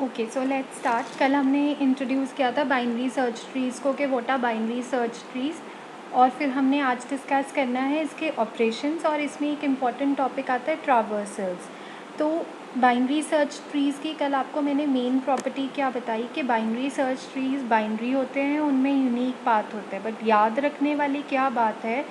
Okay, so let's start. कल हमने introduce किया था बाइनरी सर्च ट्रीज़ को कि what are binary search trees, और फिर हमने आज डिस्कस करना है इसके ऑपरेशंस, और इसमें एक इम्पॉर्टेंट टॉपिक आता है ट्रावर्सल्स। तो बाइनरी सर्च ट्रीज़ की कल आपको मैंने मेन प्रॉपर्टी क्या बताई कि बाइनरी सर्च ट्रीज़ बाइनरी होते हैं, उनमें यूनिक पाथ होते हैं। बट याद रखने वाली क्या बात है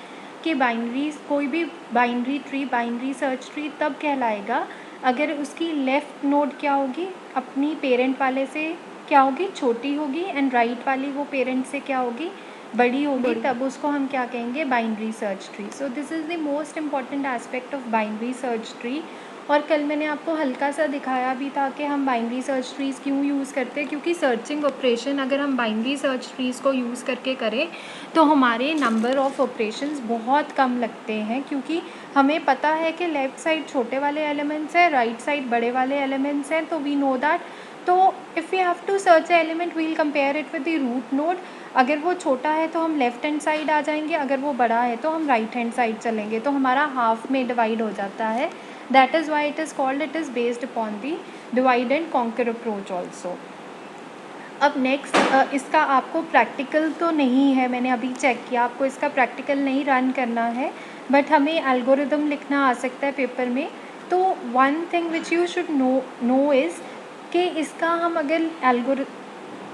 कि बाइनरी, कोई भी binary tree, binary search tree तब कहलाएगा अगर उसकी लेफ़्ट नोड क्या होगी, अपनी पेरेंट वाले से क्या होगी, छोटी होगी, एंड राइट वाली वो पेरेंट से क्या होगी, बड़ी होगी, तब उसको हम क्या कहेंगे, binary search tree. So this is the most important aspect of binary search tree. और कल मैंने आपको हल्का सा दिखाया भी था कि हम बाइनरी सर्च ट्रीज़ क्यों यूज़ करते हैं, क्योंकि सर्चिंग ऑपरेशन अगर हम बाइनरी सर्च ट्रीज़ को यूज़ करके करें तो हमारे नंबर ऑफ़ ऑपरेशंस बहुत कम लगते हैं, क्योंकि हमें पता है कि लेफ़्ट साइड छोटे वाले एलिमेंट्स हैं, राइट साइड बड़े वाले एलिमेंट्स हैं, तो वी नो दैट। तो if we have to search element we'll compare it with the root node. अगर वो छोटा है तो हम लेफ़्ट हैंड साइड आ जाएंगे, अगर वो बड़ा है तो हम राइट हैंड साइड चलेंगे, तो हमारा हाफ में डिवाइड हो जाता है। That is why it is called, it is based upon the divide and conquer approach also. अब नेक्स्ट, इसका आपको प्रैक्टिकल तो नहीं है, मैंने अभी चेक किया, आपको इसका प्रैक्टिकल नहीं रन करना है, बट हमें एल्गोरिदम लिखना आ सकता है पेपर में। तो one thing which you should know is कि इसका हम अगर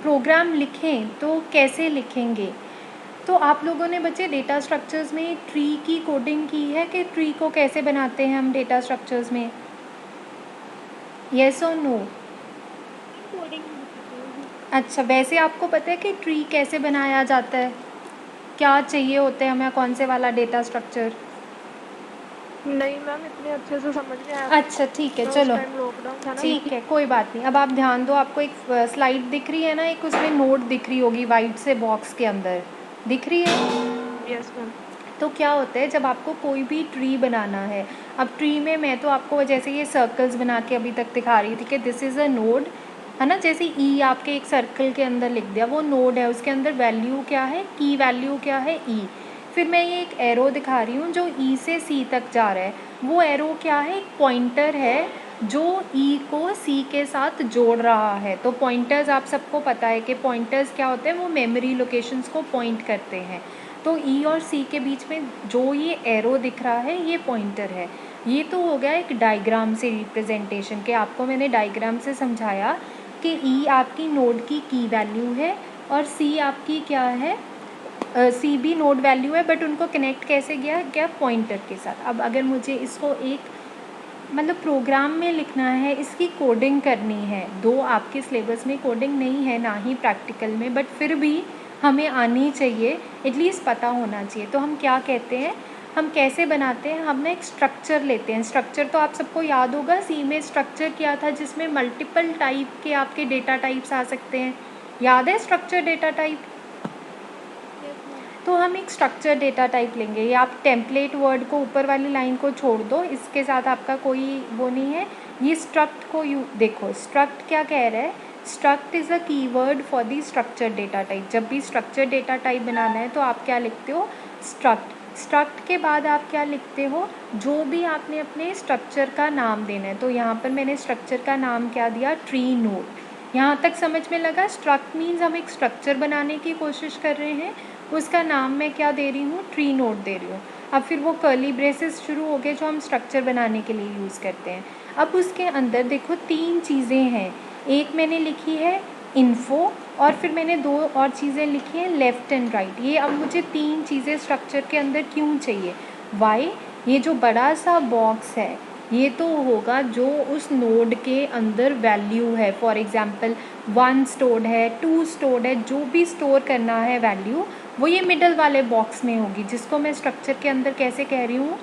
प्रोग्राम लिखें तो कैसे लिखेंगे। तो आप लोगों ने बच्चे डेटा स्ट्रक्चर्स में ट्री की कोडिंग की है कि ट्री को कैसे बनाते हैं हम डेटा स्ट्रक्चर्स में, येस और नो? अच्छा, वैसे आपको पता है कि ट्री कैसे बनाया जाता है, क्या चाहिए होते हैं हमें, कौन से वाला डेटा स्ट्रक्चर? नहीं मैम, इतने अच्छे से समझ नहीं आया। अच्छा ठीक है, तो उस चलो टाइम लॉकडाउन था ना। ठीक है, कोई बात नहीं। अब आप ध्यान दो, आपको एक स्लाइड दिख रही है ना, एक उसमें नोट दिख रही होगी वाइट से बॉक्स के अंदर, दिख रही है? Yes ma'am. तो क्या होता है जब आपको कोई भी ट्री बनाना है, अब ट्री में मैं तो आपको जैसे ये सर्कल्स बना के अभी तक दिखा रही थी कि दिस इज़ अ नोड, है ना, जैसे ई आपके एक सर्कल के अंदर लिख दिया, वो नोड है, उसके अंदर वैल्यू क्या है, की वैल्यू क्या है, ई। फिर मैं ये एक एरो दिखा रही हूँ जो ई से सी तक जा रहा है, वो एरो क्या है, एक पॉइंटर है जो ई को सी के साथ जोड़ रहा है। तो पॉइंटर्स आप सबको पता है कि पॉइंटर्स क्या होते हैं, वो मेमोरी लोकेशंस को पॉइंट करते हैं। तो ई और सी के बीच में जो ये एरो दिख रहा है ये पॉइंटर है। ये तो हो गया एक डायग्राम से रिप्रेजेंटेशन के, आपको मैंने डायग्राम से समझाया कि ई आपकी नोड की वैल्यू है और सी आपकी क्या है, सी भी नोड वैल्यू है, बट उनको कनेक्ट कैसे किया पॉइंटर के साथ। अब अगर मुझे इसको एक मतलब प्रोग्राम में लिखना है, इसकी कोडिंग करनी है, दो आपके सिलेबस में कोडिंग नहीं है ना ही प्रैक्टिकल में, बट फिर भी हमें आनी चाहिए, एटलीस्ट पता होना चाहिए। तो हम क्या कहते हैं, हम कैसे बनाते हैं, हम ना एक स्ट्रक्चर लेते हैं। स्ट्रक्चर तो आप सबको याद होगा, सी में स्ट्रक्चर क्या था जिसमें मल्टीपल टाइप के आपके डेटा टाइप्स आ सकते हैं, याद है स्ट्रक्चर डेटा टाइप? तो हम एक स्ट्रक्चर डेटा टाइप लेंगे, या आप टेम्पलेट वर्ड को ऊपर वाली लाइन को छोड़ दो, इसके साथ आपका कोई वो नहीं है। ये स्ट्रक्ट को देखो, स्ट्रक्ट क्या कह रहा है, struct is a keyword for the structure data type. जब भी स्ट्रक्चर डेटा टाइप बनाना है तो आप क्या लिखते हो, स्ट्रक्ट। स्ट्रक्ट के बाद आप क्या लिखते हो, जो भी आपने अपने स्ट्रक्चर का नाम देना है। तो यहाँ पर मैंने स्ट्रक्चर का नाम क्या दिया, ट्री नोड। यहाँ तक समझ में लगा? स्ट्रक्ट मीन्स हम एक स्ट्रक्चर बनाने की कोशिश कर रहे हैं, उसका नाम मैं क्या दे रही हूँ, ट्री नोड दे रही हूँ। अब फिर वो कर्ली ब्रेसेस शुरू हो गए जो हम स्ट्रक्चर बनाने के लिए यूज़ करते हैं। अब उसके अंदर देखो तीन चीज़ें हैं, एक मैंने लिखी है इन्फो, और फिर मैंने दो और चीज़ें लिखी हैं लेफ़्ट एंड राइट। ये अब मुझे तीन चीज़ें स्ट्रक्चर के अंदर क्यों चाहिए, वाई, ये जो बड़ा सा बॉक्स है ये तो होगा जो उस नोड के अंदर वैल्यू है, फॉर एग्जांपल 1 स्टोर्ड है, 2 स्टोर्ड है, जो भी स्टोर करना है वैल्यू वो ये मिडल वाले बॉक्स में होगी, जिसको मैं स्ट्रक्चर के अंदर कैसे कह रही हूँ,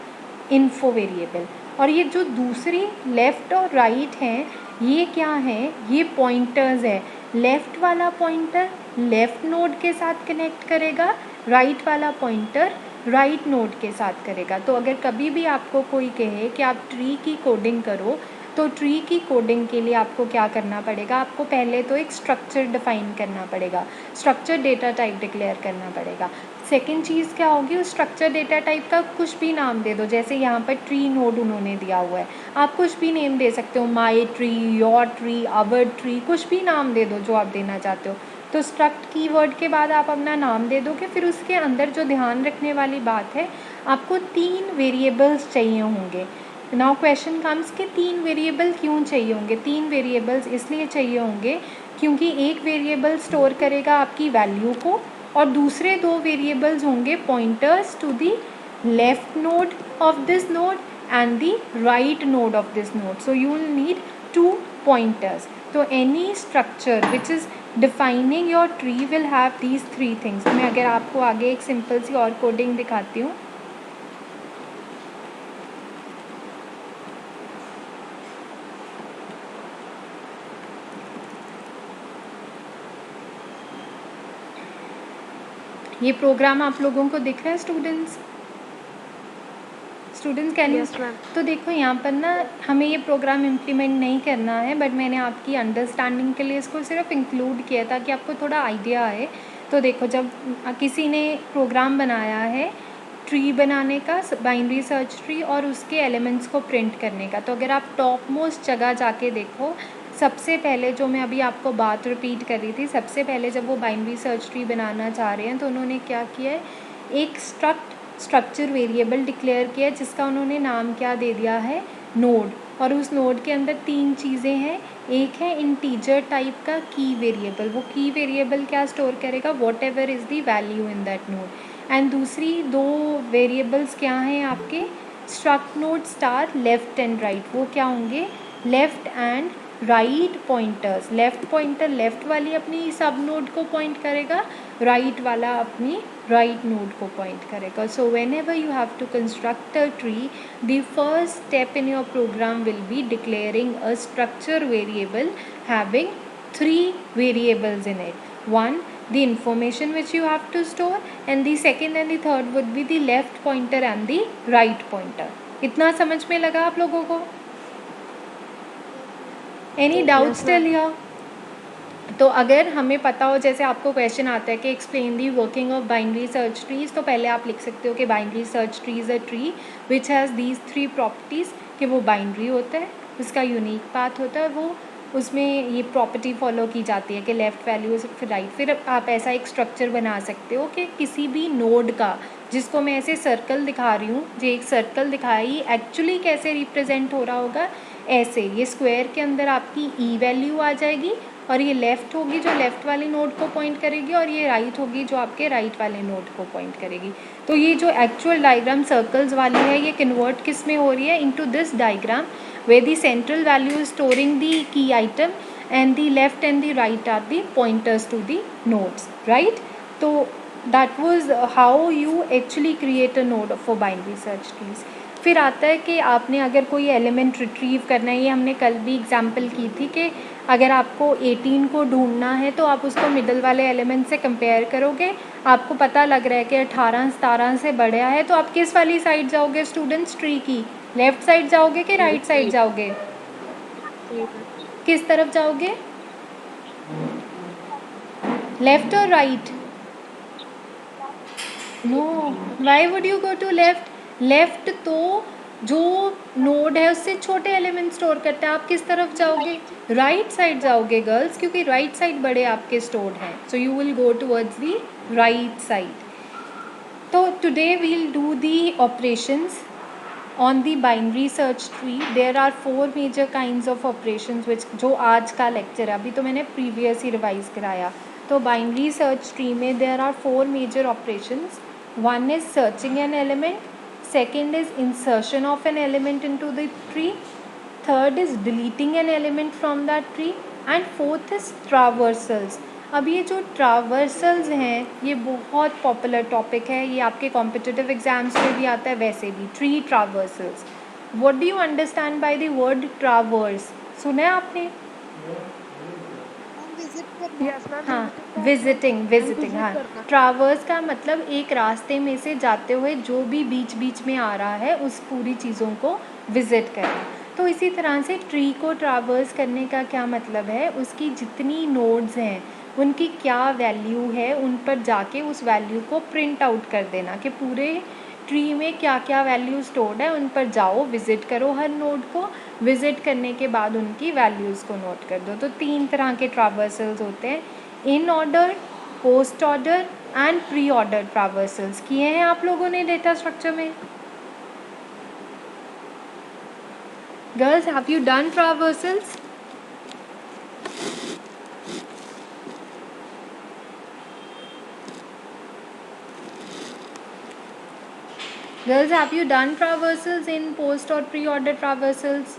इन्फो वेरिएबल। और ये जो दूसरी लेफ़्ट और राइट हैं ये क्या है, ये पॉइंटर्स है। लेफ़्ट वाला पॉइंटर लेफ़्ट नोड के साथ कनेक्ट करेगा, राइट वाला पॉइंटर राइट नोड के साथ करेगा। तो अगर कभी भी आपको कोई कहे कि आप ट्री की कोडिंग करो, तो ट्री की कोडिंग के लिए आपको क्या करना पड़ेगा, आपको पहले तो एक स्ट्रक्चर डिफाइन करना पड़ेगा, स्ट्रक्चर डेटा टाइप डिक्लेयर करना पड़ेगा। सेकेंड चीज़ क्या होगी, उस स्ट्रक्चर डेटा टाइप का कुछ भी नाम दे दो, जैसे यहाँ पर ट्री नोड उन्होंने दिया हुआ है, आप कुछ भी नेम दे सकते हो, my tree, your tree, our tree, कुछ भी नाम दे दो जो आप देना चाहते हो। तो स्ट्रक्ट कीवर्ड के बाद आप अपना नाम दे दोगे। फिर उसके अंदर जो ध्यान रखने वाली बात है, आपको 3 वेरिएबल्स चाहिए होंगे। नाउ क्वेश्चन कम्स कि 3 वेरिएबल क्यों चाहिए होंगे। 3 वेरिएबल्स इसलिए चाहिए होंगे क्योंकि एक वेरिएबल स्टोर करेगा आपकी वैल्यू को और दूसरे 2 वेरिएबल्स होंगे pointers to the left node of this node and the right node of this node. So you will need 2 pointers. So any structure which is defining your tree will have these 3 things. मैं अगर आपको आगे एक simple सी और coding दिखाती हूँ। ये programme आप लोगों को दिख रहा है स्टूडेंट्स कैन यू? तो देखो यहाँ पर ना हमें ये प्रोग्राम इम्प्लीमेंट नहीं करना है, बट मैंने आपकी अंडरस्टैंडिंग के लिए इसको सिर्फ इंक्लूड किया ताकि आपको थोड़ा आइडिया आए। तो देखो, जब किसी ने प्रोग्राम बनाया है ट्री बनाने का, बाइनरी सर्च ट्री, और उसके एलिमेंट्स को प्रिंट करने का, तो अगर आप टॉप मोस्ट जगह जाके देखो, सबसे पहले जो मैं अभी आपको बात रिपीट कर रही थी, सबसे पहले जब वो बाइनरी सर्च ट्री बनाना चाह रहे हैं तो उन्होंने क्या किया है, एक स्ट्रक्चर वेरिएबल डिक्लेयर किया जिसका उन्होंने नाम क्या दे दिया है, नोड। और उस नोड के अंदर 3 चीज़ें हैं। एक है इंटीजर टाइप का की वेरिएबल, वो की वेरिएबल क्या स्टोर करेगा, what ever is the value in that node. And दूसरी 2 वेरिएबल्स क्या हैं आपके, struct node star left and right, वो क्या होंगे, left and right pointers. Left pointer left वाली अपनी सब नोड को पॉइंट करेगा, राइट वाला अपनी राइट नोड को पॉइंट करेगा। So whenever you have to construct a tree, the first step in your program will be declaring a structure variable having 3 variables in it. One, the information which you have to store, and the second and the third would be the left pointer and the right pointer. इतना समझ में लगा आप लोगों को? Any doubt still here? तो अगर हमें पता हो, जैसे आपको क्वेश्चन आता है कि explain the working of binary search trees, तो पहले आप लिख सकते हो कि binary search tree is a tree which has these 3 properties, कि वो बाइनरी होता है, उसका यूनिक पाथ होता है, वो उसमें ये प्रॉपर्टी फॉलो की जाती है कि लेफ़्ट वैल्यू फिर राइट। फिर आप ऐसा एक स्ट्रक्चर बना सकते हो कि किसी भी नोड का, जिसको मैं ऐसे सर्कल दिखा रही हूँ, जो एक सर्कल दिखाया, ये एक्चुअली कैसे रिप्रेजेंट हो रहा होगा, ऐसे ये स्क्वायर के अंदर आपकी ई वैल्यू आ जाएगी, और ये लेफ़्ट होगी जो लेफ़्ट वाले नोड को पॉइंट करेगी, और ये राइट होगी जो आपके राइट वाले नोड को पॉइंट करेगी। तो ये जो एक्चुअल डायग्राम सर्कल्स वाली है, ये कन्वर्ट किस में हो रही है, into this diagram where the central value is storing the key item and the left and the right are the pointers to the nodes, right? So that was how you actually create a node for binary search trees. फिर आता है कि आपने अगर कोई element retrieve करना है, ये हमने कल भी एग्जांपल की थी कि अगर आपको 18 को ढूंढना है तो आप उसको मिडल वाले एलिमेंट से कंपेयर करोगे, आपको पता लग रहा है कि 18 17 से बड़ा है, तो आप किस वाली साइड जाओगे स्टूडेंट्स, ट्री की लेफ्ट साइड जाओगे कि राइट साइड जाओगे, किस तरफ जाओगे, लेफ्ट और right? No, why would you go to left? Left तो जो नोड है उससे छोटे एलिमेंट स्टोर करता है, आप किस तरफ जाओगे, राइट साइड जाओगे गर्ल्स, क्योंकि राइट साइड बड़े आपके स्टोर्ड हैं, so you will go towards the right side. तो today we will do the operations on the binary search tree. There are 4 major kinds of operations which जो आज का lecture है, अभी तो मैंने प्रीवियस ही रिवाइज कराया. तो बाइनरी सर्च ट्री में there are 4 major operations. One is searching an element, second is insertion of an element into the tree, third is deleting an element from that tree, and fourth is traversals. अब ये जो ट्रावर्सल्स हैं ये बहुत popular topic है, ये आपके competitive exams में भी आता है, वैसे भी tree ट्रावर्सल्स. What do you understand by the word traverse? सुना है आपने? हाँ, विजिटिंग. हाँ, ट्रावर्स का मतलब एक रास्ते में से जाते हुए जो भी बीच बीच में आ रहा है उस पूरी चीज़ों को विजिट करना. तो तो इसी तरह से ट्री को ट्रावर्स करने का क्या मतलब है, उसकी जितनी नोड्स हैं उनकी क्या वैल्यू है, उन पर जाके उस वैल्यू को प्रिंट आउट कर देना कि पूरे ट्री में क्या क्या वैल्यू स्टोर्ड है, उन पर जाओ, विज़िट करो हर नोड को, विज़िट करने के बाद उनकी वैल्यूज़ को नोट कर दो। तो 3 तरह के ट्रावर्सल्स होते हैं, इन order, post order and pre order ट्रावर्सल्स। किए हैं आप लोगों ने डेटा स्ट्रक्चर में? Girls, have you done ट्रावर्सल्स? Girls, have you done traversals in post or pre-order traversals?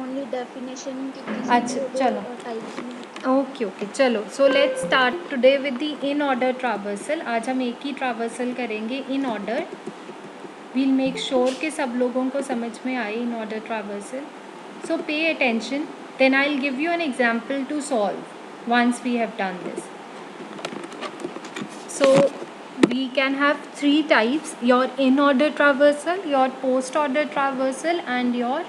Only definition अच्छा चलो, ओके चलो, so let's start today with the in order traversal. आज हम एक ही ट्रावर्सल करेंगे in order. We'll make sure कि सब लोगों को समझ में आए इन order traversal. So pay attention, then I will give you an example to solve once we have done this. So we can have 3 types: your in order traversal, your post order traversal and your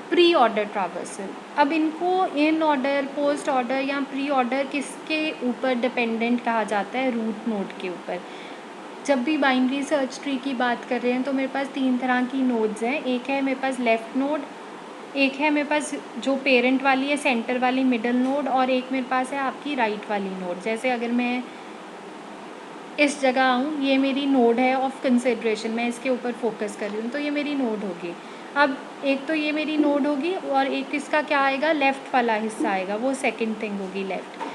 pre order traversal. अब इनको इन order, post order या pre order किसके ऊपर dependent कहा जाता है? Root node के ऊपर. जब भी बाइनरी सर्च ट्री की बात कर रहे हैं तो मेरे पास 3 तरह की नोड्स हैं. एक है मेरे पास लेफ़्ट नोड, एक है मेरे पास जो पेरेंट वाली है सेंटर वाली मिडल नोड, और एक मेरे पास है आपकी राइट वाली नोड. जैसे अगर मैं इस जगह आऊँ, ये मेरी नोड है ऑफ कंसिड्रेशन, मैं इसके ऊपर फोकस कर रही हूँ, तो ये मेरी नोड होगी. अब एक तो ये मेरी नोड होगी और एक इसका क्या आएगा? लेफ़्ट वाला हिस्सा आएगा, वो सेकंड थिंग होगी लेफ़्ट.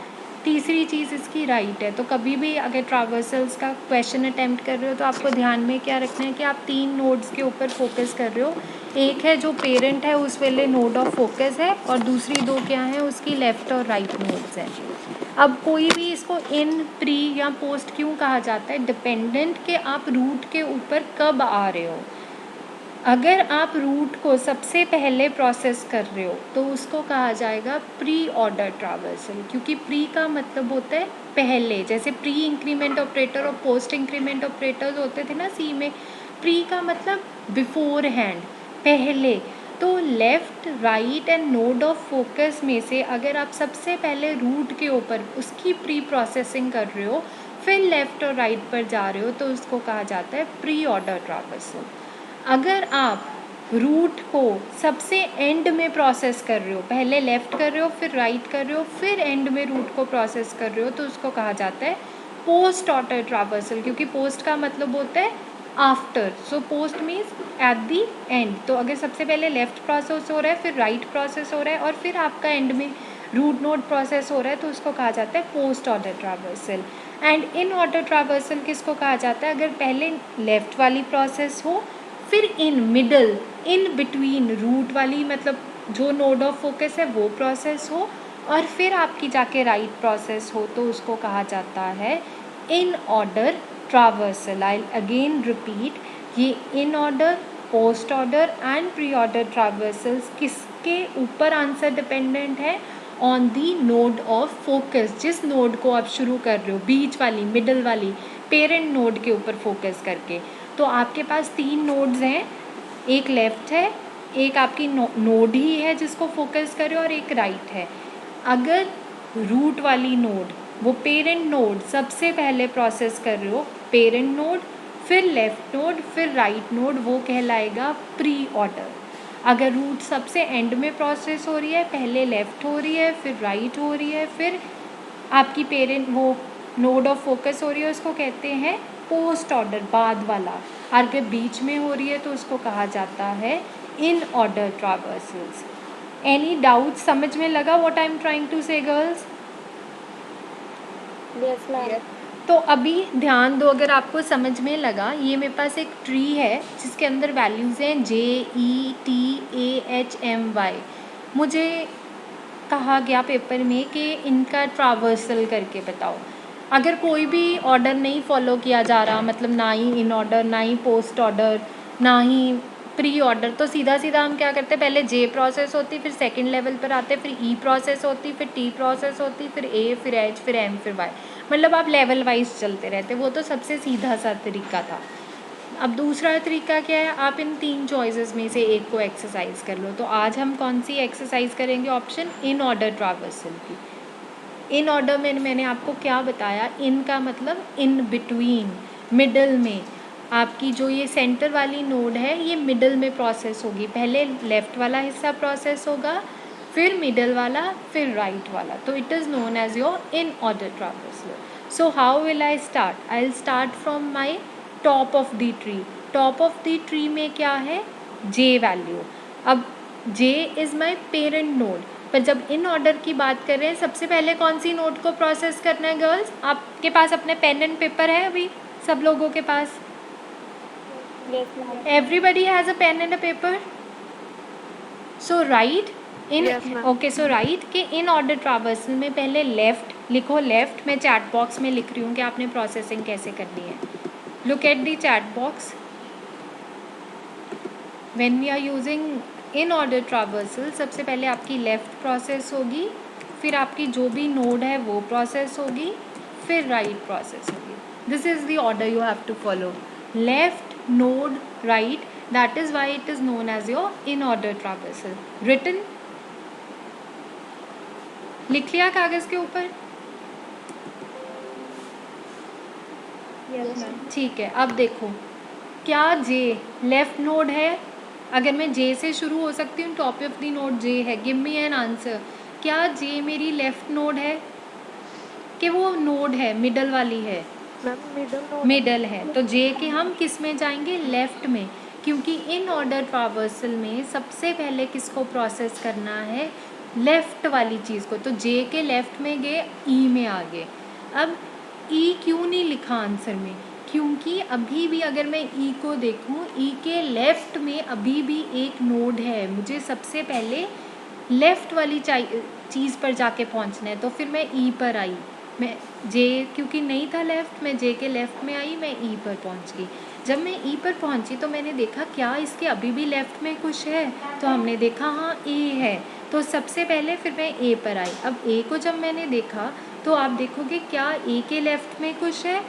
तीसरी चीज़ इसकी राइट है. तो कभी भी अगर ट्रावर्सल्स का क्वेश्चन अटैम्प्ट कर रहे हो तो आपको ध्यान में क्या रखना है कि आप 3 नोड्स के ऊपर फोकस कर रहे हो. एक है जो पेरेंट है उस वाले नोड ऑफ फोकस है, और दूसरी 2 क्या हैं? उसकी लेफ़्ट और राइट नोड्स हैं. अब कोई भी इसको इन, प्री या पोस्ट क्यों कहा जाता है? डिपेंडेंट के आप रूट के ऊपर कब आ रहे हो. अगर आप रूट को सबसे पहले प्रोसेस कर रहे हो तो उसको कहा जाएगा प्री ऑर्डर ट्रावर्सल, क्योंकि प्री का मतलब होता है पहले. जैसे प्री इंक्रीमेंट ऑपरेटर और पोस्ट इंक्रीमेंट ऑपरेटर्स होते थे ना सी में, प्री का मतलब बिफोर हैंड, पहले. तो left, right and node of focus में से अगर आप सबसे पहले रूट के ऊपर उसकी प्री प्रोसेसिंग कर रहे हो, फिर लेफ़्ट और राइट पर जा रहे हो, तो उसको कहा जाता है प्री ऑर्डर ट्रावर्सल. अगर आप रूट को सबसे एंड में प्रोसेस कर रहे हो, पहले लेफ़्ट कर रहे हो, फिर राइट कर रहे हो, फिर एंड में रूट को प्रोसेस कर रहे हो, तो उसको कहा जाता है पोस्ट ऑर्डर ट्रावर्सल, क्योंकि पोस्ट का मतलब होता है after. So post means at the and. तो अगर सबसे पहले लेफ़्ट प्रोसेस हो रहा है, फिर राइट प्रोसेस हो रहा है, और फिर आपका एंड में रूट नोड प्रोसेस हो रहा है, तो उसको कहा जाता है post order traversal. And in order traversal किसको कहा जाता है? अगर पहले लेफ़्ट वाली प्रोसेस हो, फिर in middle, in between root वाली, मतलब जो नोड ऑफ फोकस है वो प्रोसेस हो, और फिर आपकी जाके राइट प्रोसेस हो, तो उसको कहा जाता है in order traversal. I again repeat, ये in order, post order and pre order traversals किसके ऊपर आंसर डिपेंडेंट है? On the node of focus. जिस नोड को आप शुरू कर रहे हो, बीच वाली, मिडल वाली, पेरेंट नोड के ऊपर फोकस करके. तो आपके पास 3 नोड्स हैं, एक लेफ़्ट है, एक आपकी नोड ही है जिसको फोकस कर रहे हो, और एक राइट है. अगर रूट वाली नोड, वो पेरेंट नोड सबसे पहले प्रोसेस कर रहे हो, पेरेंट नोड, फिर लेफ़्ट नोड, फिर राइट नोड, वो कहलाएगा प्री ऑर्डर. अगर रूट सबसे एंड में प्रोसेस हो रही है, पहले लेफ़्ट हो रही है, फिर राइट हो रही है, फिर आपकी पेरेंट वो नोड ऑफ फोकस हो रही है, उसको कहते हैं पोस्ट ऑर्डर, बाद वाला. अगर बीच में हो रही है तो उसको कहा जाता है in order traversals. Any doubt? समझ में लगा what I am trying to say girls? Yes ma'am. तो अभी ध्यान दो, अगर आपको समझ में लगा, ये मेरे पास एक ट्री है जिसके अंदर वैल्यूज़ हैं JETAHMY. मुझे कहा गया पेपर में कि इनका ट्रावर्सल करके बताओ. अगर कोई भी ऑर्डर नहीं फॉलो किया जा रहा, मतलब ना ही इन ऑर्डर, ना ही पोस्ट ऑर्डर, ना ही प्री ऑर्डर, तो सीधा सीधा हम क्या करते हैं? पहले J प्रोसेस होती, फिर सेकंड लेवल पर आते, फिर E प्रोसेस होती, फिर T प्रोसेस होती, फिर A, फिर H, फिर M, फिर Y. मतलब आप लेवल वाइज चलते रहते. वो तो सबसे सीधा सा तरीका था. अब दूसरा तरीका क्या है, आप इन 3 चॉइसेस में से एक को एक्सरसाइज कर लो। तो आज हम कौन सी एक्सरसाइज करेंगे? ऑप्शन इन ऑर्डर ट्रावर्सल की। इन ऑर्डर में मैंने आपको क्या बताया, इन का मतलब इन बिटवीन, मिडल में। आपकी जो ये सेंटर वाली नोड है ये मिडल में प्रोसेस होगी। पहले लेफ़्ट वाला हिस्सा प्रोसेस होगा, फिर मिडल वाला, फिर राइट वाला। तो it is known as your in order traversal. So how will I start? I will start from my top of the tree. Top of the tree में क्या है? J value. अब J is my parent node. पर जब in order की बात कर रहे हैं, सबसे पहले कौन सी नोड को प्रोसेस करना है गर्ल्स? आपके पास अपने पेन एंड पेपर है अभी सब लोगों के पास? Everybody has a pen and a paper? So write in, Yes, ma'am. Okay, so write कि इन ऑर्डर ट्रावर्सल में पहले लेफ्ट लिखो। लेफ्ट मैं चैट बॉक्स में लिख रही हूँ कि आपने प्रोसेसिंग कैसे करनी है। Look at the chat box. When we are using in order traversal, सबसे पहले आपकी लेफ़्ट प्रोसेस होगी, फिर आपकी जो भी नोड है वो प्रोसेस होगी, फिर राइट प्रोसेस होगी। This is the order you have to follow. Left, node, right, that is why it is known as your in order traversal. Written, लिख लिया कागज़ के ऊपर? Yes, ma'am. ठीक है। अब देखो, क्या जे लेफ़्ट नोड है? अगर मैं जे से शुरू हो सकती हूँ, टॉप ऑफ द नोड जे है, गिव मी एन आंसर। क्या जे मेरी लेफ़्ट नोड है कि वो नोड है मिडल वाली है? Ma'am middle node. मिडल है। तो जे के हम किस में जाएंगे? लेफ़्ट में, क्योंकि इन ऑर्डर ट्रावर्सल में सबसे पहले किसको प्रोसेस करना है? लेफ़्ट वाली चीज़ को। तो जे के लेफ़्ट में गए, ई में आ गए। अब ई क्यों नहीं लिखा आंसर में? क्योंकि अभी भी अगर मैं ई को देखूं, ई के लेफ़्ट में अभी भी एक नोड है। मुझे सबसे पहले लेफ़्ट वाली चीज़ पर जाके पहुंचना है। तो फिर मैं ई पर आई, मैं जे क्योंकि नहीं था लेफ़्ट, मैं जे के लेफ़्ट में आई, मैं ई पर पहुंच गई। जब मैं ई पर पहुंची तो मैंने देखा क्या इसके अभी भी लेफ़्ट में कुछ है? तो हमने देखा हाँ ए है। तो सबसे पहले फिर मैं ए पर आई। अब ए को जब मैंने देखा तो आप देखोगे क्या ए के लेफ़्ट में कुछ है?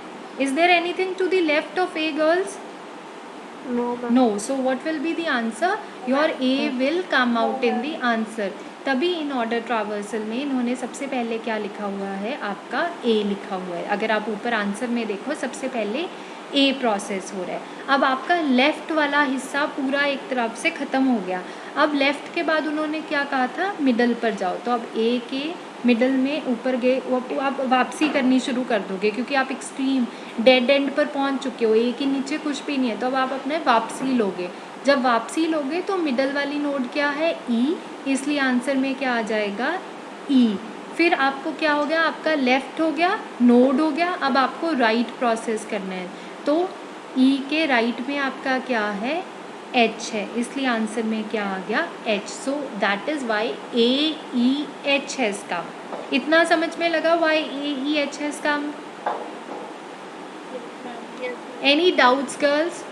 Is there anything to the left of a girls? No ma'am. No. So what will be the answer? Your A will come out in the answer. तभी इन ऑर्डर ट्रावर्सल में इन्होंने सबसे पहले क्या लिखा हुआ है? आपका A लिखा हुआ है। अगर आप ऊपर आंसर में देखो, सबसे पहले A प्रोसेस हो रहा है। अब आपका लेफ़्ट वाला हिस्सा पूरा एक तरफ से ख़त्म हो गया। अब लेफ़्ट के बाद उन्होंने क्या कहा था? मिडल पर जाओ। तो अब A के मिडल में ऊपर गए, वो आप वापसी करनी शुरू कर दोगे क्योंकि आप एक्सट्रीम डेड एंड पर पहुंच चुके हो। ए के नीचे कुछ भी नहीं है, तो अब आप अपने वापसी लोगे। जब वापसी लोगे तो मिडल वाली नोड क्या है? ई, इसलिए आंसर में क्या आ जाएगा? ई। फिर आपको क्या हो गया? आपका लेफ़्ट हो गया, नोड हो गया। अब आपको राइट प्रोसेस करना है, तो ई के राइट में आपका क्या है? एच है, इसलिए आंसर में क्या आ गया? H. So that is why A E H has come. इतना समझ में लगा why A E H has come? Any doubts girls?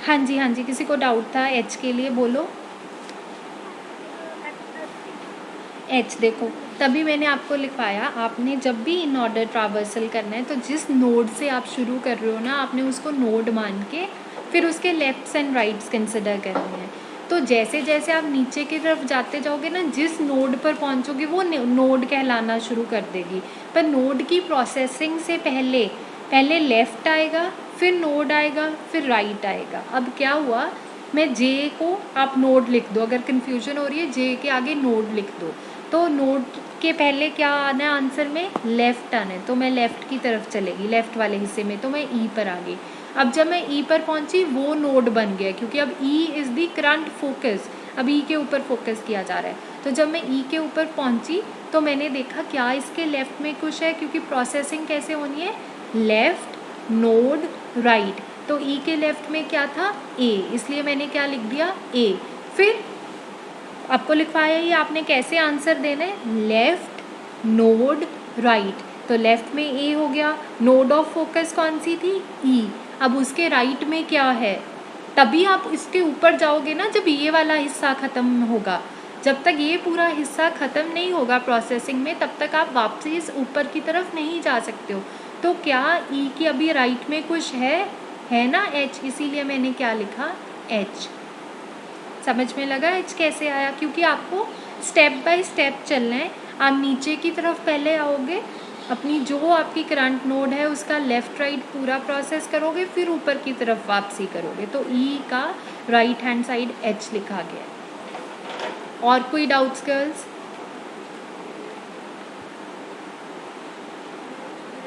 हाँ जी, हाँ जी, किसी को डाउट था एच के लिए? बोलो। एच देखो, तभी मैंने आपको लिखवाया। आपने जब भी इन ऑर्डर ट्रावर्सल करना है तो जिस नोड से आप शुरू कर रहे हो ना, आपने उसको नोड मान के फिर उसके लेफ्ट्स एंड राइट्स कंसिडर करने हैं। तो जैसे जैसे आप नीचे की तरफ जाते जाओगे ना, जिस नोड पर पहुंचोगे वो नोड कहलाना शुरू कर देगी। पर नोड की प्रोसेसिंग से पहले पहले लेफ़्ट आएगा, फिर नोड आएगा, फिर राइट आएगा। अब क्या हुआ, मैं जे को आप नोड लिख दो, अगर कन्फ्यूजन हो रही है जे के आगे नोड लिख दो। तो नोड के पहले क्या आना है आंसर में? लेफ़्ट आना है। तो मैं लेफ़्ट की तरफ चलेगी, लेफ़्ट वाले हिस्से में, तो मैं ई पर आ गई। अब जब मैं ई पर पहुंची वो नोड बन गया, क्योंकि अब E is the current focus. अब ई के ऊपर फोकस किया जा रहा है। तो जब मैं ई के ऊपर पहुंची तो मैंने देखा क्या इसके लेफ़्ट में कुछ है, क्योंकि प्रोसेसिंग कैसे होनी है? Left, node, right. तो ई के लेफ़्ट में क्या था? ए, इसलिए मैंने क्या लिख दिया? ए। फिर आपको लिखवाया ही आपने कैसे आंसर देना है? Left, node, right. तो लेफ़्ट में ए हो गया, नोड ऑफ फोकस कौन सी थी? ई। अब उसके राइट में क्या है? तभी आप इसके ऊपर जाओगे ना जब ये वाला हिस्सा ख़त्म होगा। जब तक ये पूरा हिस्सा ख़त्म नहीं होगा प्रोसेसिंग में, तब तक आप वापसी इस ऊपर की तरफ नहीं जा सकते हो। तो क्या ई की अभी राइट में कुछ है ना एच, इसीलिए मैंने क्या लिखा एच। समझ में लगा एच कैसे आया? क्योंकि आपको स्टेप बाय स्टेप चलना है। आप नीचे की तरफ पहले आओगे, अपनी जो आपकी करंट नोड है उसका लेफ़्ट राइट पूरा प्रोसेस करोगे, फिर ऊपर की तरफ वापसी करोगे। तो ई का राइट हैंड साइड एच लिखा गया है। और कोई डाउट्स गर्ल्स?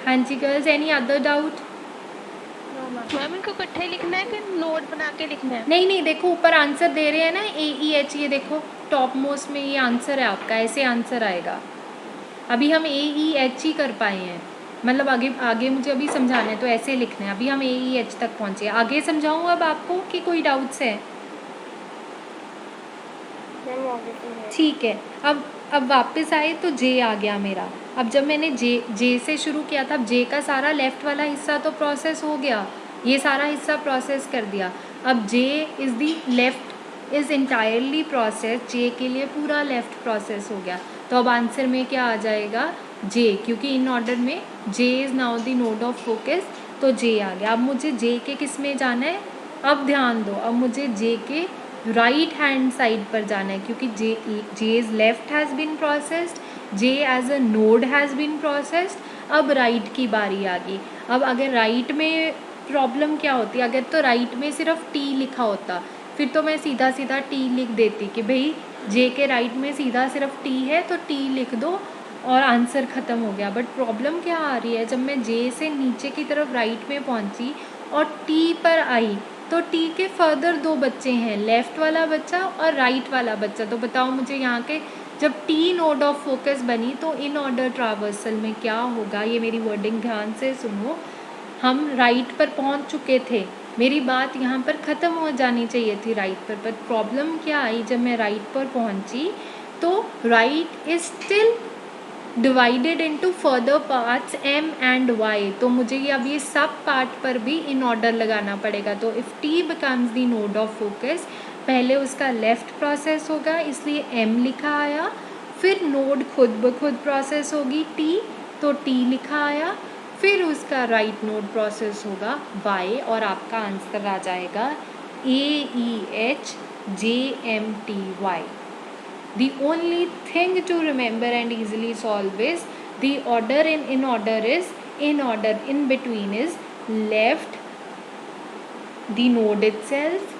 हाँ जी girls, any other doubt? Ma'am इनको इकट्ठे लिखना है कि नोट बना के लिखना है? नहीं, देखो ऊपर आंसर दे रहे हैं ना ए ई एच, ये देखो टॉप मोस्ट में ये आंसर है आपका, ऐसे आंसर आएगा। अभी हम ए ई एच ही कर पाए हैं, मतलब आगे मुझे अभी समझाना है तो ऐसे लिखना है। अभी हम ए ई एच तक पहुँचे, आगे समझाऊँ अब आपको कि कोई डाउट्स है? ठीक है। अब वापस आए तो जे आ गया मेरा। अब जब मैंने जे से शुरू किया था, अब जे का सारा लेफ़्ट वाला हिस्सा तो प्रोसेस हो गया, ये सारा हिस्सा प्रोसेस कर दिया। अब J is the left is entirely process, J के लिए पूरा लेफ़्ट प्रोसेस हो गया। तो अब आंसर में क्या आ जाएगा जे, क्योंकि इन ऑर्डर में J is now the node of focus, तो जे आ गया। अब मुझे जे के किस में जाना है? अब ध्यान दो, अब मुझे जे के राइट हैंड साइड पर जाना है, क्योंकि J's left has been processed, J as a node has been processed. अब राइट की बारी आ गई। अब अगर राइट में प्रॉब्लम क्या होती, अगर तो राइट में सिर्फ टी लिखा होता फिर तो मैं सीधा सीधा टी लिख देती कि भाई जे के राइट में सीधा सिर्फ टी है तो टी लिख दो और आंसर ख़त्म हो गया। बट प्रॉब्लम क्या आ रही है, जब मैं जे से नीचे की तरफ राइट में पहुंची और टी पर आई तो टी के फर्दर दो बच्चे हैं, लेफ़्ट वाला बच्चा और राइट वाला बच्चा। तो बताओ मुझे यहाँ के जब टी नोड ऑफ फोकस बनी तो इन ऑर्डर ट्रावर्सल में क्या होगा? ये मेरी वर्डिंग ध्यान से सुनो। हम राइट पर पहुँच चुके थे, मेरी बात यहाँ पर ख़त्म हो जानी चाहिए थी राइट पर प्रॉब्लम क्या आई, जब मैं राइट पर पहुँची तो right is still divided into further parts m and y। तो मुझे ये अब ये सब पार्ट पर भी इन ऑर्डर लगाना पड़ेगा। तो if t becomes the node of focus, पहले उसका लेफ़्ट प्रोसेस होगा इसलिए m लिखा आया, फिर नोड खुद ब खुद प्रोसेस होगी t, तो t लिखा आया, फिर उसका राइट नोड प्रोसेस होगा y, और आपका आंसर आ जाएगा AEHJMTY। The only thing to remember and easily solve is the order in order is in order, in between is left, the node itself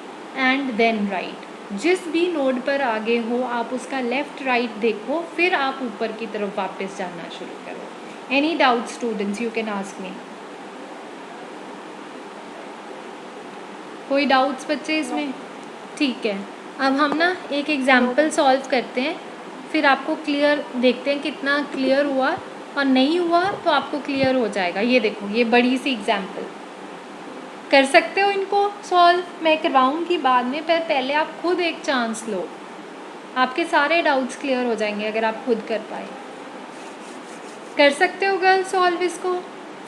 and then right। जिस भी node पर आगे हो आप उसका लेफ्ट राइट देखो, फिर आप ऊपर की तरफ वापस जाना शुरू करो। Any doubt students, you can ask me. कोई डाउट्स बच्चे इसमें? ठीक है, अब हम ना एक एग्जाम्पल सॉल्व करते हैं, फिर आपको क्लियर देखते हैं कितना क्लियर हुआ, और नहीं हुआ तो आपको क्लियर हो जाएगा। ये देखो, ये बड़ी सी एग्जाम्पल कर सकते हो इनको सॉल्व, मैं करवाऊँगी बाद में, पर पहले आप खुद एक चांस लो, आपके सारे डाउट्स क्लियर हो जाएंगे अगर आप खुद कर पाए। कर सकते हो गर्ल सॉल्व इसको?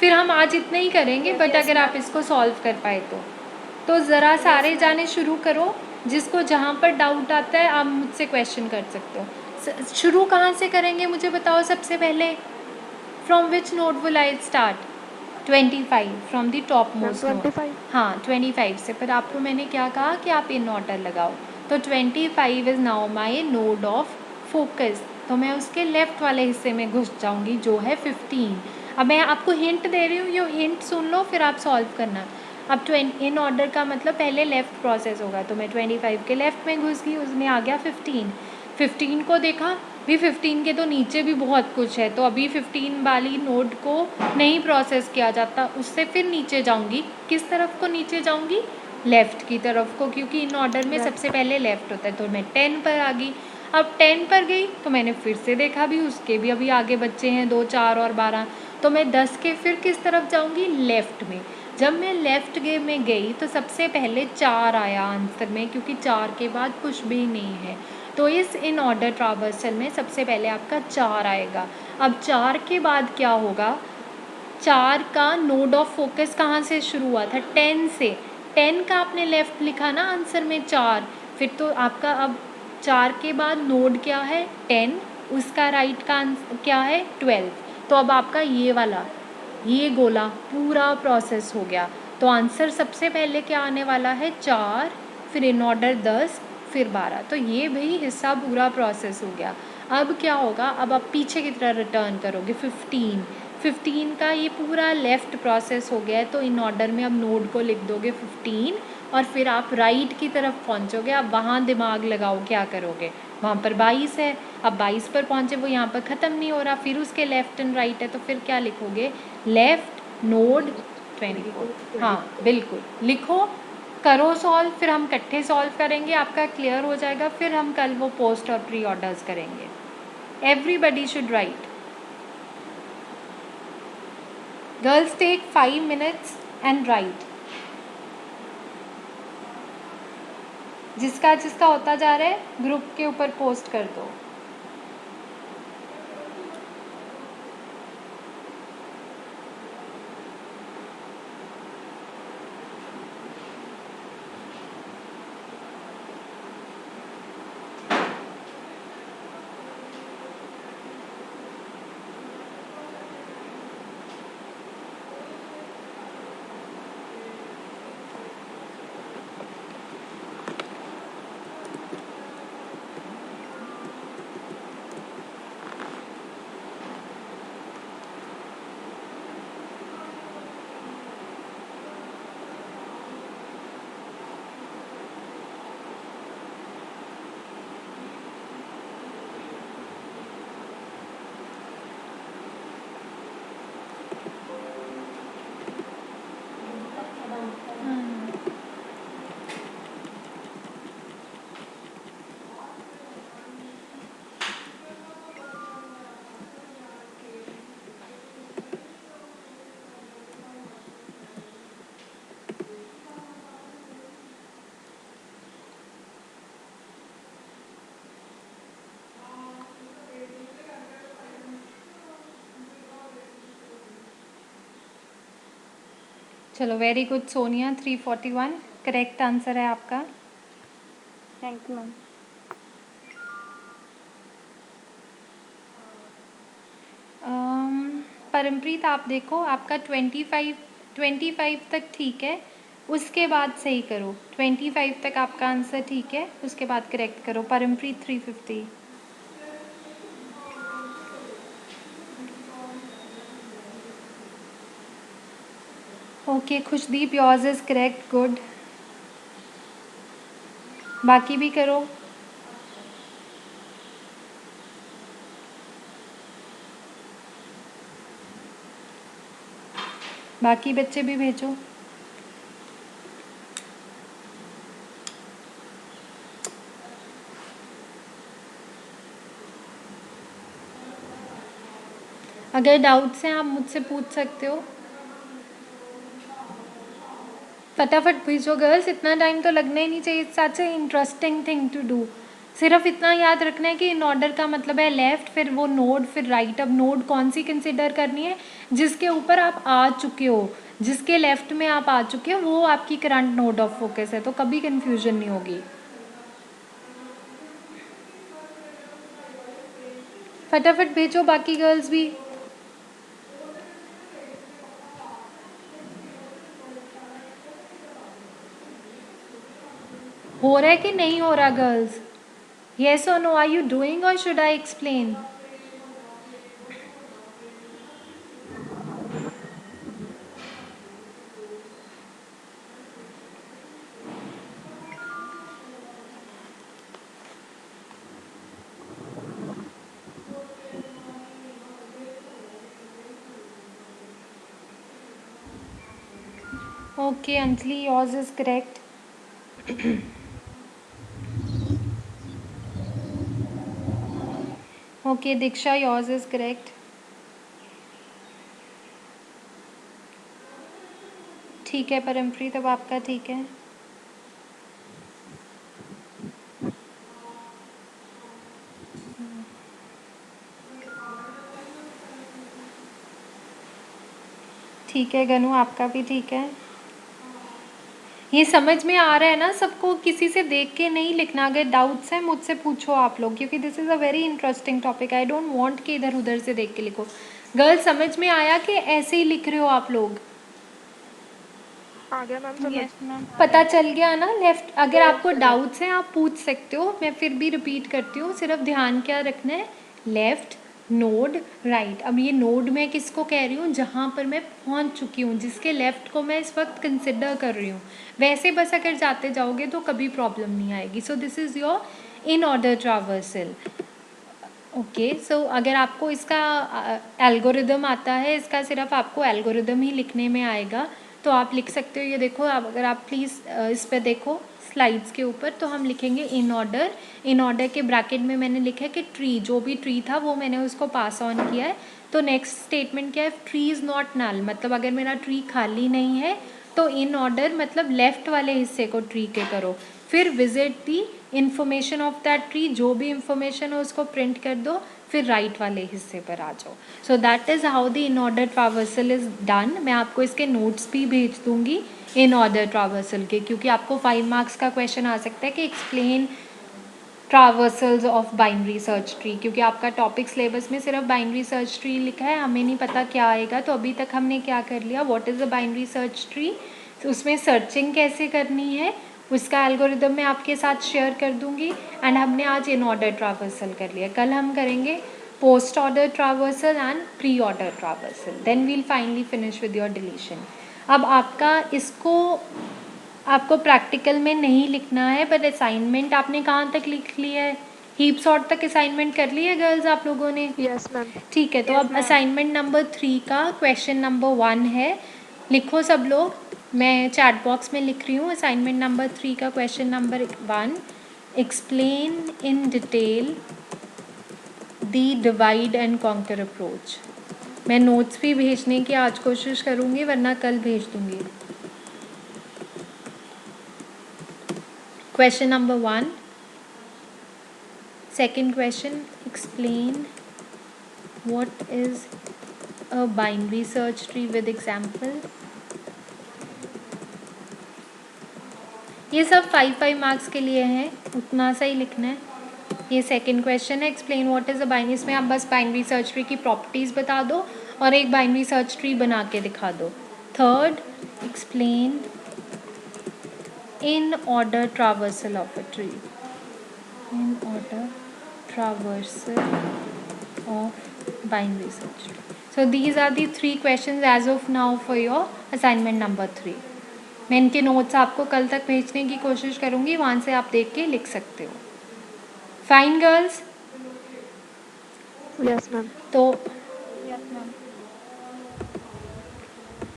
फिर हम आज इतना ही करेंगे, बट अगर आप इसको सॉल्व कर पाए तो ज़रा सारे जाने शुरू करो। जिसको जहाँ पर डाउट आता है आप मुझसे क्वेश्चन कर सकते हो। शुरू कहाँ से करेंगे मुझे बताओ सबसे पहले? From which note will I start? 25 from the top most note. हाँ 25 से, पर आपको मैंने क्या कहा कि आप इन ऑर्डर लगाओ। तो 25 is now my node of focus, तो मैं उसके लेफ़्ट वाले हिस्से में घुस जाऊँगी जो है 15। अब मैं आपको हिंट दे रही हूँ, ये हिंट सुन लो फिर आप सॉल्व करना। अब इन ऑर्डर का मतलब पहले लेफ़्ट प्रोसेस होगा, तो मैं 25 के लेफ़्ट में घुस गई, उसमें आ गया 15 को देखा भी 15 के तो नीचे भी बहुत कुछ है, तो अभी 15 वाली नोड को नहीं प्रोसेस किया जाता, उससे फिर नीचे जाऊंगी। किस तरफ को नीचे जाऊंगी? लेफ़्ट की तरफ को, क्योंकि इन ऑर्डर में सबसे पहले लेफ़्ट होता है। तो मैं 10 पर आ गई। अब 10 पर गई तो मैंने फिर से देखा भी उसके भी अभी आगे बच्चे हैं 2, 4 और 12, तो मैं 10 के फिर किस तरफ जाऊँगी? लेफ़्ट में। जब मैं लेफ़्ट में गई तो सबसे पहले 4 आया आंसर में, क्योंकि 4 के बाद कुछ भी नहीं है, तो इस इन ऑर्डर ट्रावर्सल में सबसे पहले आपका 4 आएगा। अब 4 के बाद क्या होगा? 4 का नोड ऑफ फोकस कहाँ से शुरू हुआ था? 10 से। 10 का आपने लेफ़्ट लिखा ना आंसर में 4, फिर तो आपका अब 4 के बाद नोड क्या है? 10, उसका राइट का क्या है? 12। तो अब आपका ये वाला ये गोला पूरा प्रोसेस हो गया। तो आंसर सबसे पहले क्या आने वाला है 4, फिर इन ऑर्डर 10, फिर 12। तो ये भाई हिस्सा पूरा प्रोसेस हो गया। अब क्या होगा, अब आप पीछे की तरह रिटर्न करोगे 15 का ये पूरा लेफ़्ट प्रोसेस हो गया है। तो इन ऑर्डर में अब नोड को लिख दोगे 15 और फिर आप राइट की तरफ पहुंचोगे। अब वहाँ दिमाग लगाओ क्या करोगे, वहाँ पर 22 है, अब 22 पर पहुँचे, वो यहाँ पर ख़त्म नहीं हो रहा, फिर उसके लेफ़्ट एंड राइट है, तो फिर क्या लिखोगे, लेफ़्ट नोड 24। हाँ बिल्कुल, लिखो, करो सॉल्व, फिर हम इकट्ठे सॉल्व करेंगे, आपका क्लियर हो जाएगा, फिर हम कल वो पोस्ट और प्री ऑर्डर्स करेंगे। Everybody should write. Girls take 5 minutes and write. जिसका जिसका होता जा रहा है ग्रुप के ऊपर पोस्ट कर दो। चलो very good Sonia, 341 correct answer है आपका। Thank you ma'am. परमप्रीत आप देखो, आपका 25 तक ठीक है, उसके बाद सही करो। 25 तक आपका आंसर ठीक है, उसके बाद करेक्ट करो। Parampreet 350। Okay Khushdeep, yours is correct, good. बाकी भी करो। बाकी बच्चे भी भेजो। अगर डाउट्स हैं आप मुझसे पूछ सकते हो। फटाफट भेजो गर्ल्स, इतना टाइम तो लगना ही नहीं चाहिए। सच ए इंटरेस्टिंग थिंग टू डू। सिर्फ इतना याद रखना है कि इन ऑर्डर का मतलब है लेफ़्ट, फिर वो नोड, फिर राइट। अब नोड कौन सी कंसिडर करनी है, जिसके ऊपर आप आ चुके हो, जिसके लेफ़्ट में आप आ चुके हो वो आपकी करंट नोड ऑफ फोकस है, तो कभी कन्फ्यूजन नहीं होगी। फटाफट भेजो बाकी गर्ल्स भी। हो रहा है कि नहीं हो रहा गर्ल्स? येस और नो, आर यू डूइंग और should I explain? Okay Anjali, yours is correct. Okay Diksha, yours is correct. ठीक है परमप्रीत, अब आपका ठीक है। ठीक है गनु, आपका भी ठीक है। ये समझ में आ रहा है ना सबको? किसी से देख के नहीं लिखना। अगर डाउट्स हैं मुझसे पूछो आप लोग, क्योंकि this is a very interesting topic. I don't want कि इधर उधर से देख के लिखो। गर्ल्स समझ में आया कि ऐसे ही लिख रहे हो आप लोग? आ गया मैम समझ। Yes ma'am. पता चल गया ना? लेफ्ट, अगर आपको डाउट्स हैं आप पूछ सकते हो, मैं फिर भी रिपीट करती हूँ। सिर्फ ध्यान क्या रखना है, लेफ्ट, नोड, राइट। अब ये नोड मैं किसको कह रही हूँ? जहाँ पर मैं पहुँच चुकी हूँ, जिसके लेफ्ट को मैं इस वक्त कंसिडर कर रही हूँ। वैसे बस अगर जाते जाओगे तो कभी प्रॉब्लम नहीं आएगी। So this is your in order traversal. Okay, so अगर आपको इसका एल्गोरिदम आता है, इसका सिर्फ आपको एल्गोरिदम ही लिखने में आएगा, तो आप लिख सकते हो। ये देखो, आप अगर आप प्लीज़ इस पे देखो स्लाइड्स के ऊपर, तो हम लिखेंगे इन ऑर्डर। इन ऑर्डर के ब्रैकेट में मैंने लिखा है कि ट्री, जो भी ट्री था वो मैंने उसको पास ऑन किया है। तो नेक्स्ट स्टेटमेंट क्या है? ट्री इज़ नॉट नल, मतलब अगर मेरा ट्री खाली नहीं है तो इन ऑर्डर मतलब लेफ्ट वाले हिस्से को ट्री के करो। फिर visit the information of that tree, जो भी इंफॉर्मेशन हो उसको प्रिंट कर दो, फिर राइट वाले हिस्से पर आ जाओ। सो that is how the in order traversal is done. मैं आपको इसके नोट्स भी भेज दूंगी इन ऑर्डर ट्रावर्सल के, क्योंकि आपको 5 मार्क्स का क्वेश्चन आ सकता है कि explain ट्रावर्सल्स of binary search tree, क्योंकि आपका टॉपिक सिलेबस में सिर्फ बाइनरी सर्च ट्री लिखा है, हमें नहीं पता क्या आएगा। तो अभी तक हमने क्या कर लिया, what is a binary search tree, उसमें सर्चिंग कैसे करनी है उसका एल्गोरिदम मैं आपके साथ शेयर कर दूंगी। एंड हमने आज इन ऑर्डर ट्रावर्सल कर लिया, कल हम करेंगे post order traversal and pre order traversal, then we'll finally finish with your deletion. अब आपका इसको आपको प्रैक्टिकल में नहीं लिखना है, पर असाइनमेंट आपने कहाँ तक लिख लिया है? हीप सॉर्ट तक असाइनमेंट कर ली है गर्ल्स आप लोगों ने? Yes ma'am. ठीक है, तो Yes, अब ma'am. असाइनमेंट नंबर 3 का क्वेश्चन नंबर 1 है, लिखो सब लोग। मैं चैट बॉक्स में लिख रही हूँ। असाइनमेंट नंबर 3 का question number 1, explain in detail the divide and conquer approach. मैं नोट्स भी भेजने की आज कोशिश करूँगी, वरना कल भेज दूँगी। Question number 1. Second question, explain what is a binary search tree with example. ये सब 5 मार्क्स के लिए हैं, उतना सा ही लिखना है। ये सेकंड क्वेश्चन है, explain what is a binary. इसमें आप बस बाइनरी सर्च ट्री की प्रॉपर्टीज़ बता दो और एक बाइनरी सर्च ट्री बना के दिखा दो। Third, explain in order traversal of a tree. In order traversal of binary search tree. So these are the 3 questions as of now for your assignment number 3. मैं इनके नोट्स आपको कल तक भेजने की कोशिश करूँगी, वहाँ से आप देख के लिख सकते हो। Fine girls? Yes ma'am. तो Yes, ma'am.